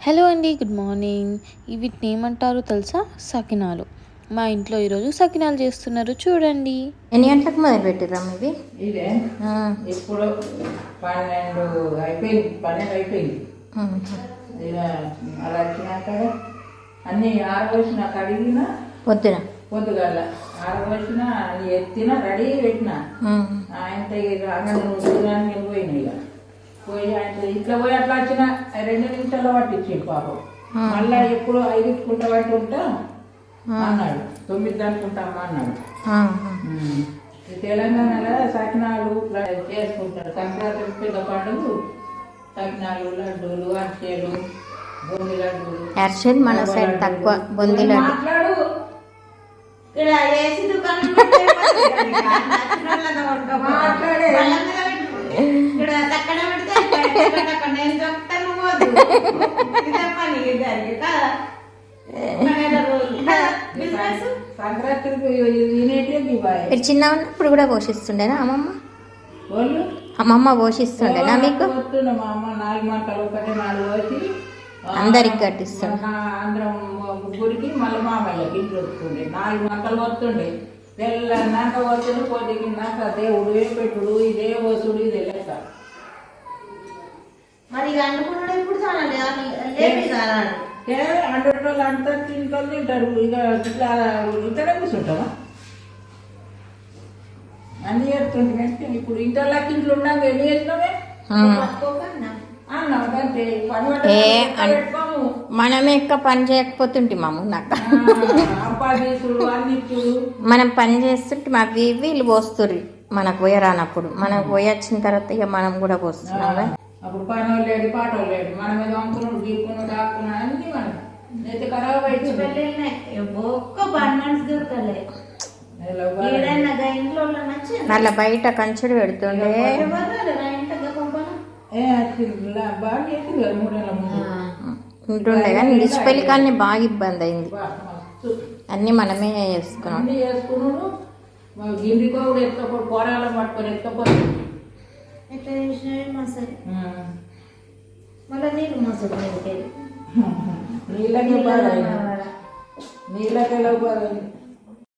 Hello అండి, good morning. వీటిని ఏమంటారో తెలుసా? సకినాలు. మా ఇంట్లో ఈరోజు సకినాలు చేస్తున్నారు, చూడండి. ఎన్ని గంటలకు మొదలు పెట్టిర్రా ఇవి? ఇదే ఇప్పుడు 12 అయిపోయింది. ఇక అలా వచ్చినాక అన్నీ ఆరబోసిన కడిగిన పొద్దుగాల ఆరబోసిన అన్ని ఎత్తిన రెడీ పెట్టిన. ఆయన రాగానే పోయినా. ఇక పోయి ఆయన ఇట్లా పోయి అట్లా వచ్చిన 2 నిమిషాల్లో పట్టించిండు పాపం. మళ్ళా ఎప్పుడు 5 పట్టి ఉంటాం అన్నాడు, 9 అనుకుంటామా అన్నాడు. తెలంగాణలో సకినాలు చేసుకుంటారు. సంక్రాంతి పెద్ద పండుగ సకినాలు, లడ్డూలు, అరిసెలు, బొంది లడ్డూలు. అరిసెలు మన సైడ్ తక్కువ, బొంది లడ్డు మాట్లాడు. మాట్లాడే చిన్న ఉన్నప్పుడు కూడా పోషిస్తుండేనా అమ్మమ్మ? అమ్మమ్మ పోషిస్తుండేనా మీకు? మా అమ్మ 4 మంటలు ఒకటి 4 వచ్చి అందరికి కట్టిస్తుండే. అందరం ముగ్గురికి మళ్ళీ మామయ్యకి ఇంట్లో వస్తుండే 4 మంటలు వస్తుండే. తెల్లన్నాక వస్తుడు, పొద్దుకిన్నాక దేవుడు పెట్టుడు, ఇదే వస్తుడు, ఇదే లెక్క. మరి అనుకున్నాడు ఇప్పుడు అంటోళ్ళు అంతా తింటారు. ఇక ఇట్లా ఇక్కడే కూర్చుంటామా? అన్ని చేస్తుంటే ఇప్పుడు ఇంటర్లాక్ ఇంట్లో ఉన్నాక ఎన్ని చేసినామే అన్నాం. అంటే మనం ఎక్కువ పని చేయకపోతుంటే మాము నాకు అప్పాదీసుడు అన్నిచ్చుడు మనం పని చేస్తుంటే మా వీళ్ళు పోస్తుర్రి మనకు పోయరానప్పుడు. మనకు పోయొచ్చిన తర్వాత ఇక మనం కూడా పోస్తున్నాం. అప్పుడు పని లేడు, పాట లేడు, మనం ఏదో అనుకున్నాడు, గీక్కున్నాడు, దాక్కున్నాడు, అన్ని మనం అయితే ఖరాబ్ అయిపోయింది. అలా బయట కంచెడు పెడుతుండే. బాగా చేసింది కదా 3 నెలల ముందు ఉంటుండే, కానీ డిస్పెల్ కానీ బాగా ఇబ్బంది అయింది. అన్నీ మనమే చేసుకున్నాం. అన్నీ చేసుకున్నాడు. గిండికో కూడా ఎత్తుకపోయి కూరగాయలు పట్టుకొని ఎత్తుకపోయి మళ్ళీ నీళ్ళు మోసదు నీళ్ళకే బాగా నీళ్ళకే బాగా